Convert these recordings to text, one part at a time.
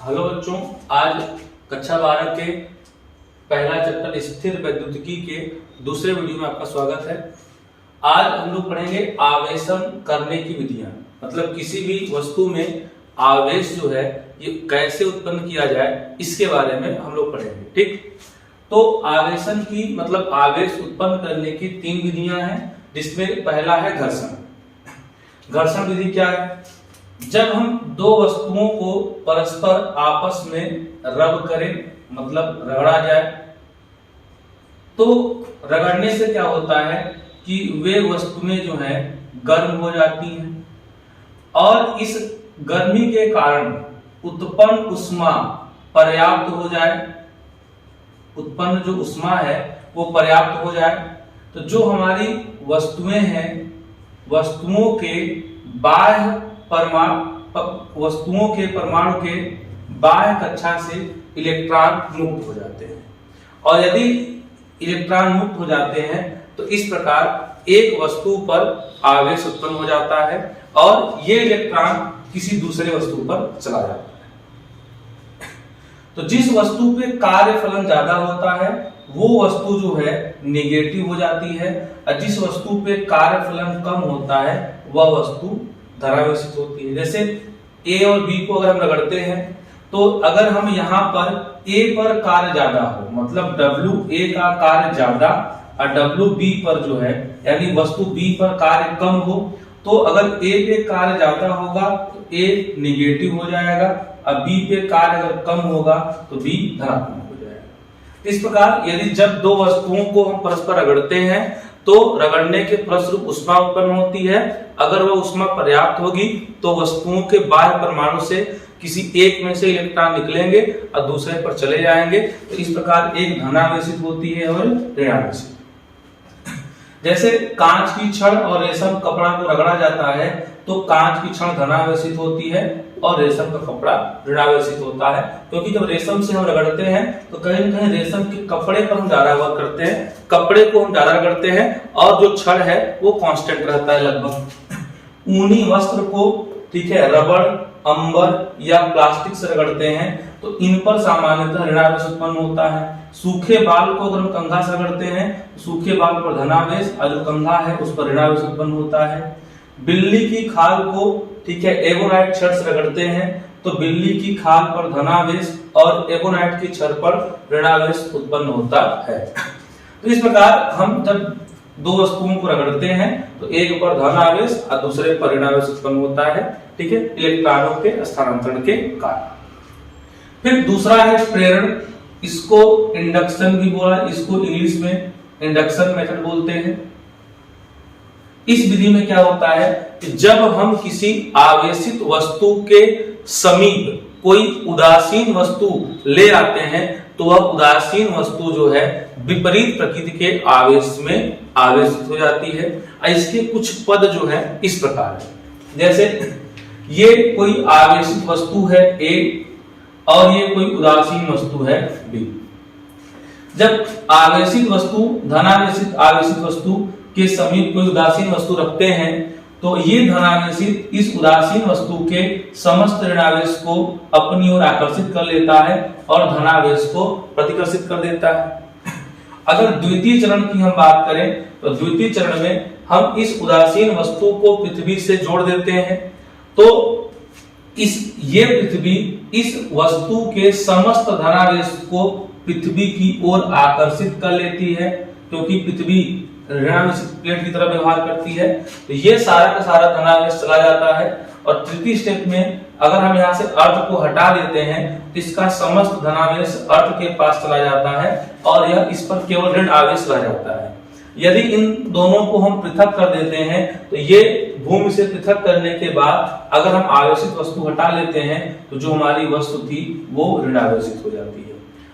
Hello बच्चों, आज कक्षा 12 के पहला चैप्टर स्थिर वैद्युतिकी के दूसरे वीडियो में आपका स्वागत है। आज हम लोग पढ़ेंगे आवेशन करने की विधियां, मतलब किसी भी वस्तु में आवेश जो है ये कैसे उत्पन्न किया जाए इसके बारे में हम लोग पढ़ेंगे। ठीक, तो आवेशन की मतलब आवेश उत्पन्न करने की 3 विधियां हैं, जिसमें पहला है घर्षण। घर्षण विधि क्या है? जब हम दो वस्तुओं को परस्पर आपस में रब करें, मतलब रगड़ा जाए, तो रगड़ने से क्या होता है कि वे वस्तुएं जो हैं गर्म हो जाती हैं और इस गर्मी के कारण उत्पन्न ऊष्मा पर्याप्त हो जाए, उत्पन्न जो ऊष्मा है वो पर्याप्त हो जाए, तो जो हमारी वस्तुएं हैं, वस्तुओं के परमाणु के बाह्य कक्षा से इलेक्ट्रॉन मुक्त हो जाते हैं। और यदि इलेक्ट्रॉन मुक्त हो जाते हैं तो इस प्रकार एक वस्तु पर आवेश उत्पन्न हो जाता है और ये इलेक्ट्रॉन किसी दूसरे वस्तु पर चला जाता है। तो जिस वस्तु पे कार्य फलन ज्यादा होता है वो वस्तु जो है नेगेटिव हो जाती है, और जिस वस्तु पे कार्य फलन कम होता है वह वस्तु धनावेशित होती है। जैसे A और B को अगर हम रगड़ते हैं तो अगर हम यहाँ पर A पर कार्य ज्यादा हो, मतलब WA का कार्य ज्यादा और WB पर जो है यानी वस्तु B पर कार्य कम हो, तो अगर A पे कार्य ज्यादा होगा तो A निगेटिव हो जाएगा और B पे कार्य अगर कम होगा तो B धनात्मक हो जाएगा। इस प्रकार यदि जब दो वस्तुओं को हम परस्पर रगड़ते हैं तो रगड़ने के फलस्वरूप ऊष्मा उत्पन्न होती है। अगर वह ऊष्मा पर्याप्त होगी तो वस्तुओं के बाह्य परमाणु से किसी एक में से इलेक्ट्रॉन निकलेंगे और दूसरे पर चले जाएंगे, तो इस प्रकार एक धनावेशित होती है और ऋणावेशित। जैसे कांच की छड़ और रेशम कपड़ा को रगड़ा जाता है तो कांच की छड़ धनावेशित होती है और रेशम का कपड़ा ऋणावेशित होता है, क्योंकि जब रेशम से हम रगड़ते हैं तो कहीं न कहीं रेशम के कपड़े पर हम ज्यादा वर्क करते हैं, कपड़े को हम ज्यादा रगड़ते हैं और जो छड़ है वो कांस्टेंट रहता है लगभग। ऊनी वस्त्र को, ठीक है, रबड़, अंबर या प्लास्टिक से रगड़ते हैं तो इन पर सामान्यतः ऋणावेश उत्पन्न होता है। सूखे बाल को अगर हम कंघा से रगड़ते हैं, सूखे बाल पर धनावेश और जो कंघा है उस पर ऋणावेश उत्पन्न होता है। बिल्ली की खाल को, ठीक है, एगोनाइट छड़ से रगड़ते हैं तो बिल्ली की खाल पर धनावेश और एगोनाइट की छड़ पर ऋणावेश उत्पन्न होता है। तो इस प्रकार हम जब दो वस्तुओं को रगड़ते हैं तो एक पर धनावेश और दूसरे पर ऋणावेश उत्पन्न होता है, ठीक है, इलेक्ट्रॉनों के स्थानांतरण के कारण। फिर दूसरा है प्रेरण, इसको इंडक्शन भी बोला, इसको इंग्लिश में इंडक्शन मेथड बोलते हैं। इस विधि में क्या होता है कि जब हम किसी आवेशित वस्तु के समीप कोई उदासीन वस्तु ले आते हैं तो वह उदासीन वस्तु जो है विपरीत प्रकृति के आवेश में आवेशित हो जाती है। इसके कुछ पद जो है इस प्रकार है, जैसे ये कोई आवेशित वस्तु है A और ये कोई उदासीन वस्तु है B। जब आवेशित वस्तु धनावेशित आवेशित वस्तु के समीप कोई उदासीन वस्तु रखते हैं तो ये धनावेशित इस उदासीन वस्तु के समस्त ऋणावेश को अपनी ओर आकर्षित कर लेता है और धनावेश को प्रतिकर्षित कर देता है। अगर द्वितीय चरण की हम बात करें तो द्वितीय चरण में हम इस उदासीन वस्तु को पृथ्वी से जोड़ देते हैं तो ये पृथ्वी इस वस्तु के समस्त धनावेश को पृथ्वी की ओर आकर्षित कर लेती है, क्योंकि पृथ्वी ऋणावेशित प्लेट की तरह व्यवहार करती है। तो ये सारा का सारा धनावेश चला जाता है। और तृतीय स्टेप में अगर हम यहाँ से अर्थ को हटा देते हैं तो इसका समस्त धनावेश अर्थ के पास चला जाता है और यह इस पर केवल ऋण आवेश रह जाता है। यदि इन दोनों को हम पृथक कर देते हैं तो ये भूमि से पृथक करने के बाद अगर हम आवेशित वस्तु हटा लेते हैं तो जो हमारी वस्तु थी वो ऋणावेशित हो जाती है।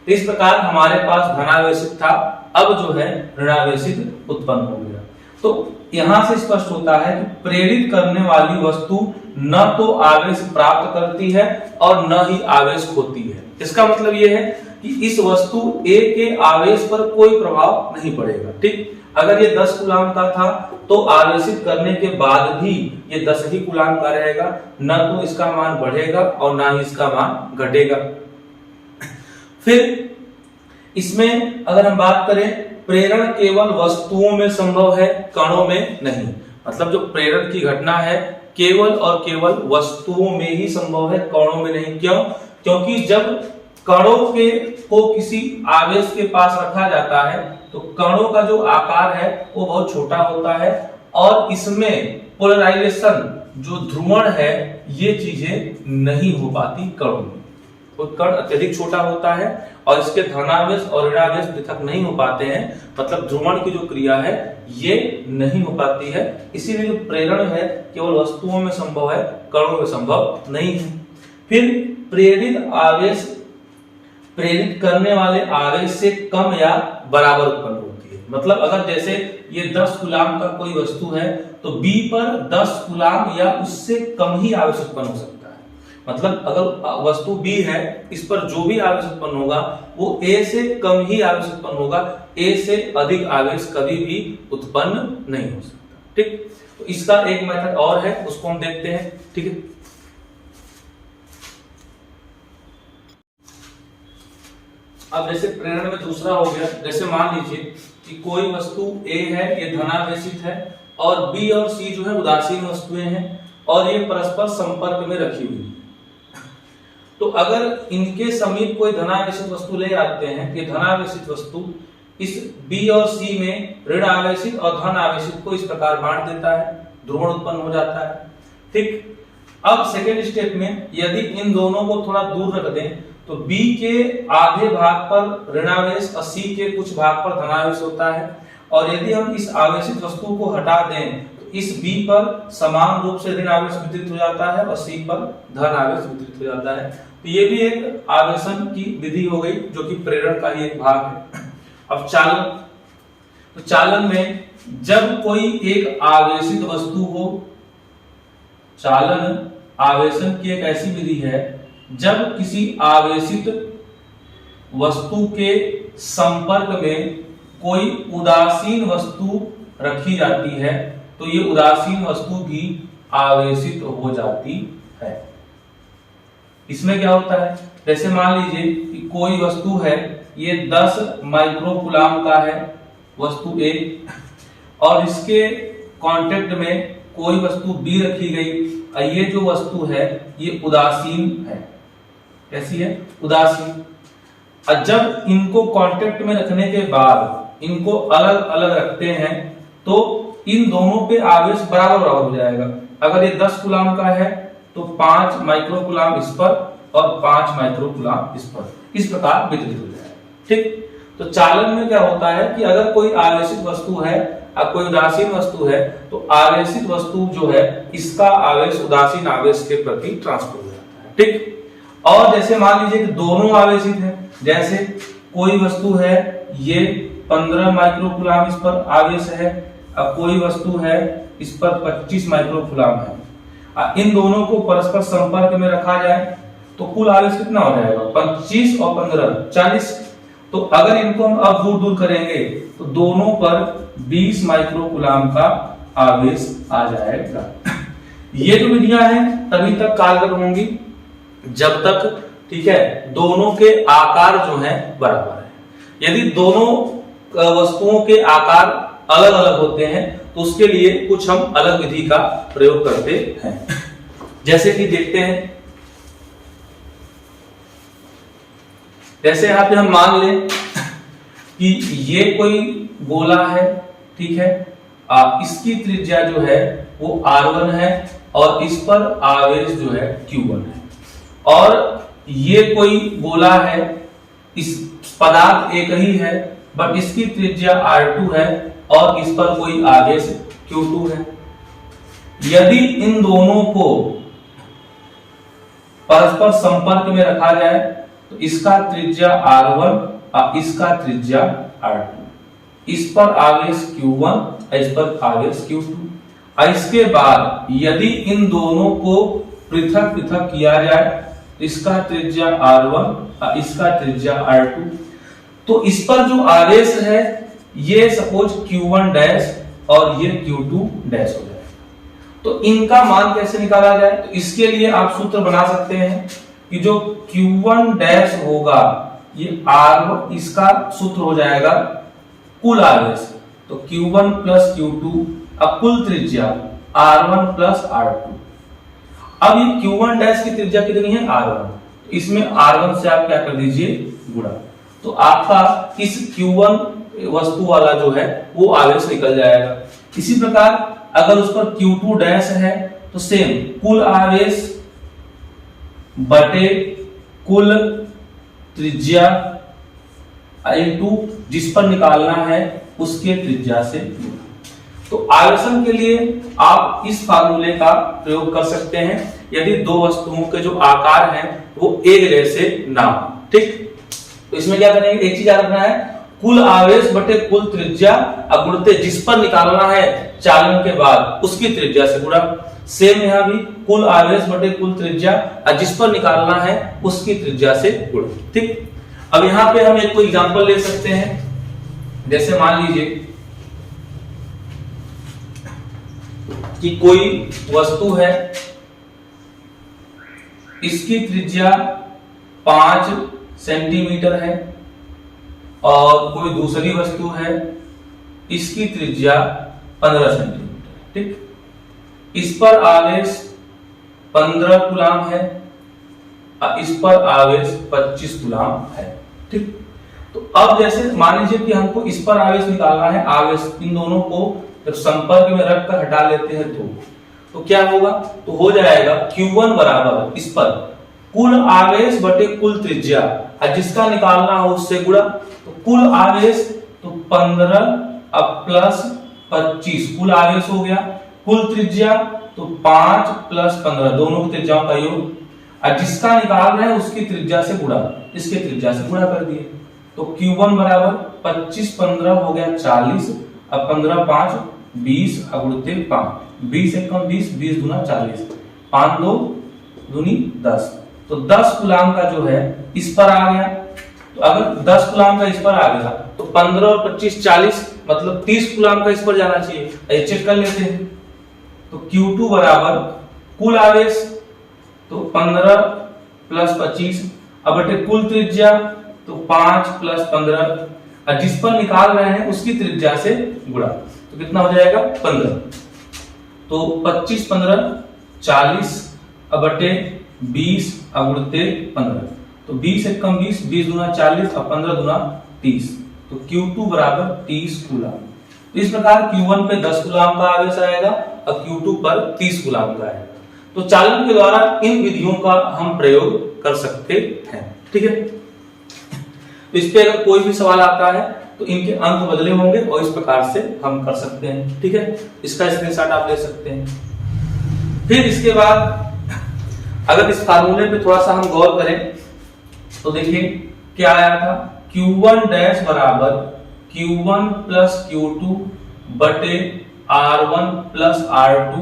तो इस प्रकार हमारे पास धनावेशित था, अब जो है ऋणावेशित उत्पन्न हो गया। तो यहां से स्पष्ट होता है कि प्रेरित करने वाली वस्तु न तो आवेश प्राप्त करती है और न ही आवेश खोती है। इसका मतलब यह है कि इस वस्तु A के आवेश पर कोई प्रभाव नहीं पड़ेगा। ठीक, अगर ये 10 कूलाम का था तो आवेशित करने के बाद भी ये 10 ही कूलाम का रहेगा, न तो इसका मान बढ़ेगा और ना ही इसका मान घटेगा। फिर इसमें अगर हम बात करें, प्रेरण केवल वस्तुओं में संभव है, कणों में नहीं। मतलब जो प्रेरण की घटना है केवल और केवल वस्तुओं में ही संभव है, कणों में नहीं। क्यों? क्योंकि जब कणों को किसी आवेश के पास रखा जाता है तो कणों का जो आकार है वो बहुत छोटा होता है और इसमें पोलराइजेशन जो ध्रुवण है ये चीजें नहीं हो पाती कणों में। तो कण अत्यधिक छोटा होता है और इसके धनावेश और ऋणावेश पृथक नहीं हो पाते हैं, मतलब ध्रुवण की जो क्रिया है ये नहीं हो पाती है। इसीलिए जो प्रेरण है केवल वस्तुओं में संभव है, कणों में संभव नहीं है। फिर प्रेरित आवेश प्रेरित करने वाले आवेश से कम या बराबर उत्पन्न होती है। मतलब अगर जैसे ये 10 कूलाम का कोई वस्तु है तो B पर 10 कूलाम या उससे कम ही आवेश उत्पन्न हो सकता है। मतलब अगर वस्तु B है, इस पर जो भी आवेश उत्पन्न होगा वो A से कम ही आवेश उत्पन्न होगा, A से अधिक आवेश कभी भी उत्पन्न नहीं हो सकता। ठीक, तो इसका एक मेथड और है, उसको हम देखते हैं। ठीक है, अब जैसे प्रेरण में दूसरा हो गया, जैसे मान लीजिए कि कोई वस्तु A है, ये धनावेशित है और B और C जो है उदासीन वस्तुएं हैं और ये परस्पर संपर्क में रखी हुई है। तो अगर इनके समीप कोई धनावेशित वस्तु ले आते हैं, ये धनावेशित वस्तु इस B और C में ऋण आवेशित और धन आवेशित को इस प्रकार बांट देता है, ध्रुवण उत्पन्न हो जाता है। ठीक, अब सेकेंड स्टेप में यदि इन दोनों को थोड़ा दूर रख दें तो B के आधे भाग पर ऋणावेश और C के कुछ भाग पर धनावेश होता है और यदि हम इस आवेशित वस्तु को हटा दें तो इस B पर समान रूप से ऋण आवेश वितरित हो जाता है और C पर धन आवेश वितरित हो जाता है। तो ये भी एक आवेशन की विधि हो गई जो कि प्रेरण का ही एक भाग है। अब चालन, तो चालन में जब कोई एक आवेशित वस्तु हो, चालन आवेशन की एक ऐसी विधि है जब किसी आवेशित वस्तु के संपर्क में कोई उदासीन वस्तु रखी जाती है तो ये उदासीन वस्तु भी आवेशित हो जाती है। इसमें क्या होता है, जैसे मान लीजिए कि कोई वस्तु है, ये 10 माइक्रोकूलाम का है वस्तु A और इसके कांटेक्ट में कोई वस्तु B रखी गई और ये जो वस्तु है ये उदासीन है। कैसी है? उदासीन। और जब इनको कांटेक्ट में रखने के बाद इनको अलग अलग रखते हैं तो इन दोनों पे आवेश बराबर बराबर हो जाएगा। अगर ये 10 कूलाम का है तो 5 माइक्रोकूलाम इस पर और 5 माइक्रोकूलाम इस पर, इस प्रकार वितरित हो जाएगा। ठीक, तो चालन में क्या होता है कि अगर कोई आवेशित वस्तु है और कोई उदासीन वस्तु है तो आवेशित वस्तु जो है इसका आवेश उदासीन आवेश के प्रति ट्रांसफर हो जाता है। ठीक, और जैसे मान लीजिए कि दोनों आवेशित हैं, जैसे कोई वस्तु है ये 15 माइक्रोकूलाम इस पर आवेश है और कोई वस्तु है इस पर 25 माइक्रोकूलाम है। इन दोनों को परस्पर संपर्क में रखा जाए तो कुल आवेश कितना हो जाएगा? 25 और 15 40। तो अगर इनको हम अब दूर दूर करेंगे तो दोनों पर 20 माइक्रोकूलाम का आवेश आ जाएगा। ये जो विधियां हैं तभी तक कारगर होंगी जब तक, ठीक है, दोनों के आकार जो है बराबर है। यदि दोनों वस्तुओं के आकार अलग अलग होते हैं तो उसके लिए कुछ हम अलग विधि का प्रयोग करते हैं। जैसे कि देखते हैं, जैसे यहां पे हम मान लें कि ये कोई गोला है, ठीक है, इसकी त्रिज्या जो है वो R1 है और इस पर आवेश जो है Q1 है। और ये कोई गोला है, इस पदार्थ एक ही है बट इसकी त्रिज्या R2 है और इस पर कोई आवेश Q2 है। यदि इन दोनों को परस्पर संपर्क में रखा जाए तो इसका त्रिज्या R1 और इसका त्रिज्या R2, इस पर आवेश Q1 और इस पर आवेश Q2। और इसके बाद यदि इन दोनों को पृथक पृथक किया जाए, इसका त्रिज्या R1 और इसका त्रिज्या R2, तो इस पर जो आवेश है ये सपोज Q1 डैश और ये Q2 डैश हो जाए, तो इनका मान कैसे निकाला जाए? तो इसके लिए आप सूत्र बना सकते हैं कि जो Q1 डैश होगा ये R1, इसका सूत्र हो जाएगा कुल आवेश, तो Q1 प्लस Q2, अब कुल त्रिज्या R1 प्लस R2। अब ये Q1 डैश की त्रिज्या कितनी है? R1, इसमें R1 से आप क्या कर दीजिए? गुणा, तो आपका इस Q1 वस्तु वाला जो है वो आवेश निकल जाएगा। इसी प्रकार अगर उस पर Q2 डैश है तो सेम कुल आवेश बटे कुल त्रिज्या इनटू जिस पर निकालना है उसके त्रिज्या से। तो आवेशन के लिए आप इस फार्मूले का प्रयोग कर सकते हैं यदि दो वस्तुओं के जो आकार हैं वो एक जैसे ना हो। ठीक, तो इसमें क्या करेंगे? एक चीज याद रखना है, कुल आवेश बटे कुल त्रिज्या गुणित जिस पर निकालना है चालन के बाद उसकी त्रिज्या से गुणा। सेम यहां भी कुल आवेश बटे कुल त्रिज्या जिस पर निकालना है उसकी त्रिज्या से गुणा। ठीक, अब यहां पे हम एक कोई एग्जांपल ले सकते हैं। जैसे मान लीजिए कि कोई वस्तु है, इसकी त्रिज्या 5 सेंटीमीटर है, और कोई दूसरी वस्तु है इसकी त्रिज्या 15 सेंटीमीटर। ठीक, इस पर आवेश 15 कूलाम है, इस पर आवेश 25 कूलाम है। ठीक, तो अब जैसे मान लीजिए कि हमको इस पर आवेश निकालना है, आवेश इन दोनों को जब संपर्क में रखकर हटा लेते हैं तो क्या होगा? तो हो जाएगा Q1 बराबर इस पर कुल आवेश बटे कुल त्रिज्या जिसका निकालना हो उससे गुणा। तो कुल आवेश तो 15 अब प्लस 25 कुल आवेश हो गया, कुल त्रिज्या तो 5 प्लस 15 दोनों की त्रिज्याओं का योग, जिसका निकाल रहे हैं उसकी त्रिज्या से गुणा, इसके त्रिज्या से गुणा कर दिए। तो Q1 बराबर 25 15 हो गया 40, अब 15 5 20 गुणित 5, 20 एकम 20, 20 दूना 40, 5 2 दूनी 10, तो 10 कूलाम का जो है इस पर आ गया। तो अगर 10 कूलाम का इस पर आ गया तो 15 और 25 40, मतलब 30 कूलाम का इस पर जाना चाहिए। ये चेक कर लेते हैं। तो Q2 बराबर कुल आवेश तो 15 प्लस 25 अब बटे कुल त्रिज्या तो 5 प्लस 15, जिस पर निकाल रहे हैं उसकी त्रिज्या से गुणा, तो कितना हो जाएगा? 15। तो 25 15 40 अब बटे 20 गुणित 15, तो 20 एकम 20, 20 दूना 40 और 15 दूना 30, तो Q2 बराबर 30 कूलाम। तो इस प्रकार Q1 पे 10 कूलाम का आवेश आएगा और Q2 पर 30 कूलाम का आएगा। तो चालन के द्वारा इन विधियों का हम प्रयोग कर सकते हैं। ठीक है, तो इस पे अगर कोई भी सवाल आता है तो इनके अंक बदले होंगे और इस प्रकार से हम कर सकते हैं। ठीक है, इसका स्क्रीनशॉट आप ले सकते हैं। फिर इसके बाद अगर इस फार्मूले पे थोड़ा सा हम गौर करें तो देखिए क्या आया था? Q1 डैश बराबर Q1 प्लस Q2 बटे R1 plus R2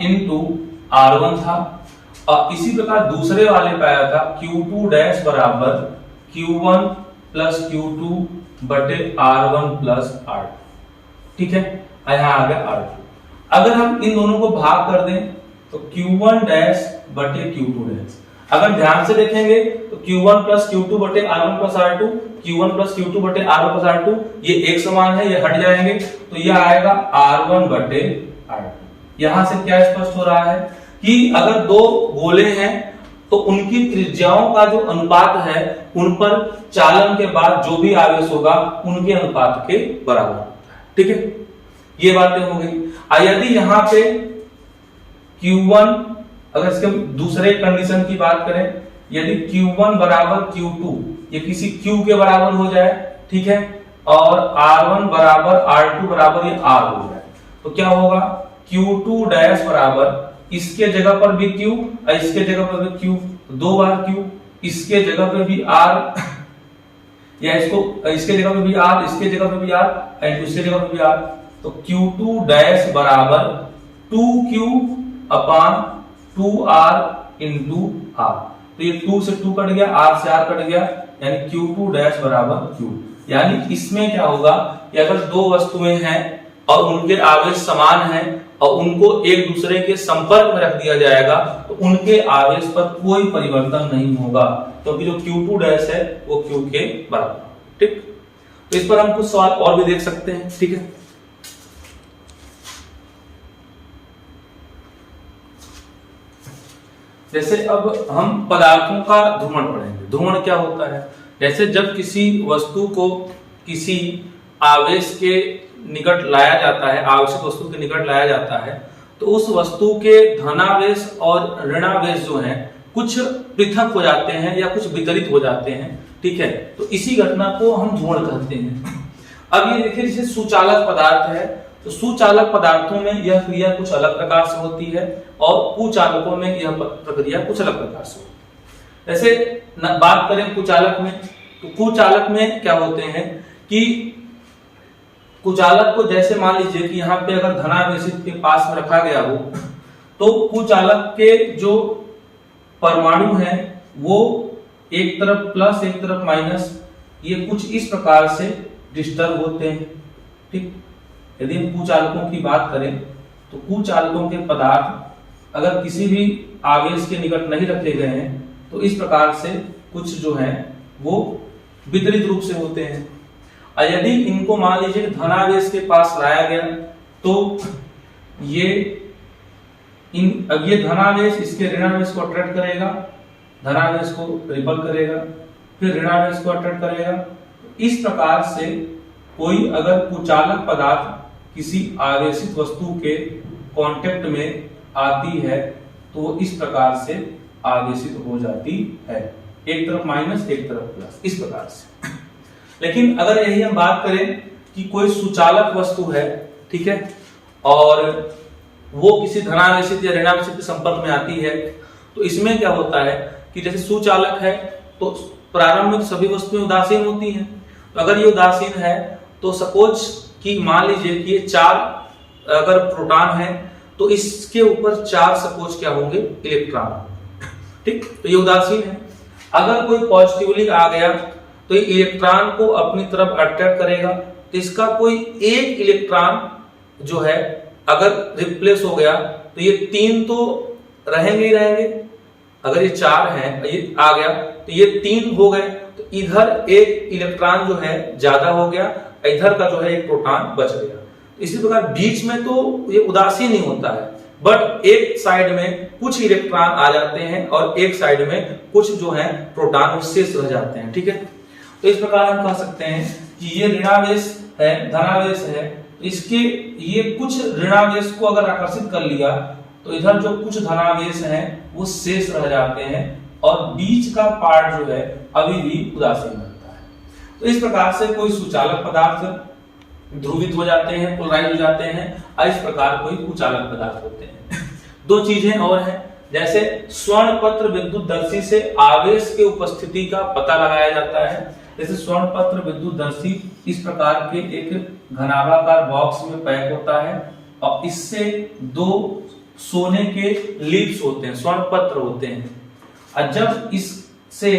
into R1 था, और इसी प्रकार दूसरे वाले पे आया था Q2 डैश बराबर Q1 प्लस Q2 बटे R1 प्लस R2। ठीक है, यहाँ आ गया R2। अगर हम इन दोनों को भाग कर दें तो Q1 डैश बटे Q2 डैश, अगर ध्यान से देखेंगे तो Q1 प्लस Q2 बटे R1 plus R2, Q1 plus Q2 बटे R1 प्लस R2, ये एक समान है, ये हट जाएंगे तो ये आएगा R1 बटे R2। यहां से क्या स्पष्ट हो रहा है कि अगर दो गोले हैं तो उनकी त्रिज्याओं का जो अनुपात है उन पर चालन के बाद जो भी आवेश होगा उनके अनुपात के बराबर होता है। ठीक है, ये बातें हो गई। यदि यहां पे Q1, अगर इसके दूसरे कंडीशन की बात करें, यदि Q1 बराबर Q2 ये किसी Q के बराबर हो जाए, ठीक है, और R1 बराबर R2 बराबर ये R हो जाए, तो क्या होगा? Q2 डैश बराबर इसके जगह पर भी Q और इसके जगह पर भी Q, दो बार Q, इसके जगह पर भी R या इसके जगह पर भी R, इसके जगह पर भी R और इसके जगह पर भी R, तो Q2 डैश बराबर 2Q अपान 2R इंटू R। तो ये 2 से 2 कट गया, R से R कट गया, यानी Q2 डैश बराबर Q। यानी इसमें क्या होगा कि अगर दो वस्तुएं हैं और उनके आवेश समान हैं और उनको एक दूसरे के संपर्क में रख दिया जाएगा तो उनके आवेश पर कोई परिवर्तन नहीं होगा, क्योंकि जो Q2 डैश है वो Q के बराबर। ठीक, तो इस पर हम कुछ सवाल और भी देख सकते हैं। ठीक है, जैसे अब हम पदार्थों का ध्रुवण पढ़ेंगे। ध्रुवण क्या होता है? जैसे जब किसी वस्तु को किसी आवेश के निकट लाया जाता है, आवेशित वस्तु के निकट लाया जाता है, तो उस वस्तु के धनावेश और ऋणावेश जो हैं कुछ पृथक हो जाते हैं या कुछ वितरित हो जाते हैं। ठीक है, तो इसी घटना को हम ध्रुवण कहते हैं। अब ये देखिए, जैसे सुचालक पदार्थ है, तो सुचालक पदार्थों में यह क्रिया कुछ अलग प्रकार से होती है और कुचालकों में यह प्रक्रिया कुछ अलग प्रकार से होती है। जैसे बात करें कुचालक में, तो कुचालक में क्या होते हैं कि कुचालक को जैसे मान लीजिए कि यहाँ पे अगर धनावेशित के पास में रखा गया हो, तो कुचालक के जो परमाणु हैं वो एक तरफ प्लस एक तरफ माइनस, ये कुछ इस प्रकार से डिस्टर्ब होते हैं। ठीक, यदि हम कुचालकों की बात करें तो कुचालकों के पदार्थ अगर किसी भी आवेश के निकट नहीं रखे गए हैं तो इस प्रकार से कुछ जो है वो वितरित रूप से होते हैं। और यदि इनको मान लीजिए धनावेश के पास लाया गया तो ये धनावेश इसके ऋणावेश को अट्रैक्ट करेगा, धनावेश को रिपल करेगा, फिर ऋणावेश को अट्रैक्ट करेगा। इस प्रकार से कोई अगर कुचालक पदार्थ किसी आवेशित वस्तु के कांटेक्ट में आती है तो वो इस प्रकार से आवेशित हो जाती है, एक तरफ माइनस एक तरफ प्लस, इस प्रकार से। लेकिन अगर यही हम बात करें कि कोई सुचालक वस्तु है, ठीक है, और वो किसी धनावेशित या ऋणावेशित के संपर्क में आती है, तो इसमें क्या होता है कि जैसे सुचालक है तो प्रारंभ में सभी वस्तुएं उदासीन होती हैं। तो अगर ये उदासीन है तो सपोज कि मान लीजिए कि ये 4 अगर प्रोटॉन है तो इसके ऊपर 4 सपोज क्या होंगे, इलेक्ट्रॉन। ठीक, तो ये उदासीन है। अगर कोई पॉजिटिवली आ गया तो ये इलेक्ट्रॉन को अपनी तरफ अट्रैक्ट करेगा, तो इसका कोई एक इलेक्ट्रॉन जो है अगर रिप्लेस हो गया तो ये 3 तो रहेंगे ही रहेंगे। अगर ये 4 हैं, ये आ गया तो ये 3 हो गए, तो इधर एक इलेक्ट्रॉन जो है ज्यादा हो गया, इधर का जो है एक प्रोटॉन बच गया। इसी प्रकार बीच में तो ये उदासीन नहीं होता है, बट एक साइड में कुछ इलेक्ट्रॉन आ जाते हैं और एक साइड में कुछ जो है प्रोटॉन शेष रह जाते हैं। ठीक है, तो इस प्रकार हम कह सकते हैं कि ये ऋणावेश है, धनावेश है, इसके ये कुछ ऋणावेश को अगर आकर्षित कर लिया तो इधर जो कुछ धनावेश हैं वो शेष रह जाते हैं और बीच का पार्ट जो है अभी भी उदासीन रहता है। तो इस प्रकार से कोई सुचालक पदार्थ ध्रुवित हो जाते हैं, पोलराइज हो जाते हैं, और इस प्रकार कोई कुचालक पदार्थ होते हैं। 2 चीजें और हैं, जैसे स्वर्ण पत्र विद्युतदर्शी से आवेश के उपस्थिति का पता लगाया जाता है। जैसे स्वर्ण पत्र विद्युतदर्शी इस प्रकार के एक घनाभाकार बॉक्स में पैक होता है और इससे 2 सोने के लीव्स होते हैं, स्वर्ण पत्र होते हैं, और जब इससे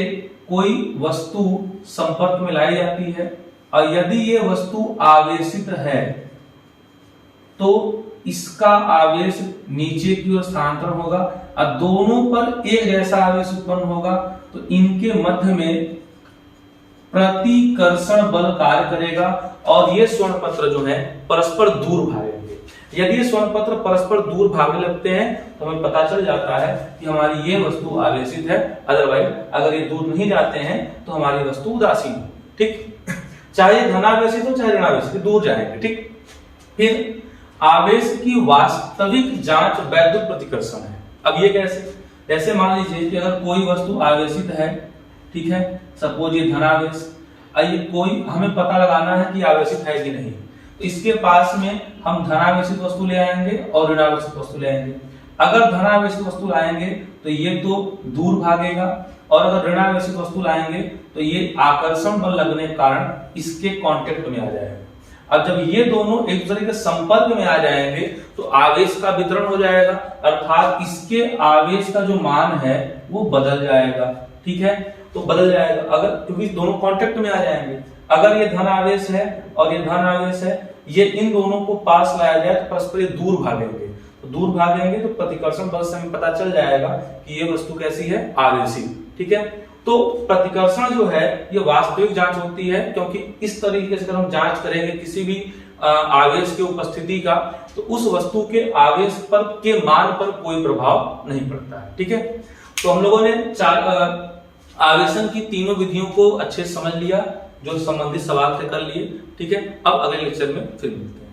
कोई वस्तु संपर्क में लाई जाती है और यदि ये वस्तु आवेशित है तो इसका आवेश नीचे की ओर स्थानांतरण होगा और दोनों पर एक जैसा आवेश उत्पन्न होगा, तो इनके मध्य में प्रतिकर्षण बल कार्य करेगा और ये स्वर्ण पत्र जो है परस्पर दूर भागेंगे। यदि ये स्वर्ण पत्र परस्पर दूर भागने लगते हैं तो हमें पता चल जाता है कि हमारी ये वस्तु आवेशित है, अदरवाइज अगर ये दूर नहीं जाते हैं तो हमारी वस्तु उदासीन है। ठीक, चाहे धनावेशित हो चाहे ऋणावेशित, दूर जाएंगे। ठीक, फिर आवेश की वास्तविक जांच वैद्युत प्रतिकर्षण है। अब ये कैसे? जैसे मान लीजिए कि अगर कोई वस्तु आवेशित है, ठीक है, सपोज ये धनावेश, ये कोई हमें पता लगाना है कि आवेशित है कि नहीं, तो इसके पास में हम धनावेशित वस्तु ले आएंगे और ऋणावेशित वस्तु ले आएंगे। अगर धनावेशित वस्तु लाएंगे तो ये तो दूर भागेगा और अगर ऋणावेशित वस्तु लाएंगे तो ये आकर्षण बल लगने के कारण इसके कांटेक्ट में आ जाएगा। अब जब ये दोनों एक दूसरे के संपर्क में आ जाएंगे तो आवेश का वितरण हो जाएगा, अर्थात इसके आवेश का जो मान है वो बदल जाएगा। ठीक है, तो बदल जाएगा अगर, क्योंकि दोनों कांटेक्ट में आ जाएंगे। अगर ये धन आवेश है और ये धन आवेश है, ये इन दोनों को पास लाया जाए तो परस्पर ये दूर भागेंगे, तो दूर भागेंगे तो प्रतिकर्षण बल से हमें पता चल जाएगा कि ये वस्तु कैसी है, आवेशी। ठीक है, तो प्रतिकर्षण जो है ये वास्तविक जांच होती है, क्योंकि इस तरीके से अगर हम जांच करेंगे किसी भी आवेश की उपस्थिति का, तो उस वस्तु के आवेश पर के मान पर कोई प्रभाव नहीं पड़ता है। ठीक है, तो हम लोगों ने आवेशन की तीनों विधियों को अच्छे से समझ लिया, जो संबंधित सवाल थे कर लिए। ठीक है, अब अगले लेक्चर में फिर मिलते हैं।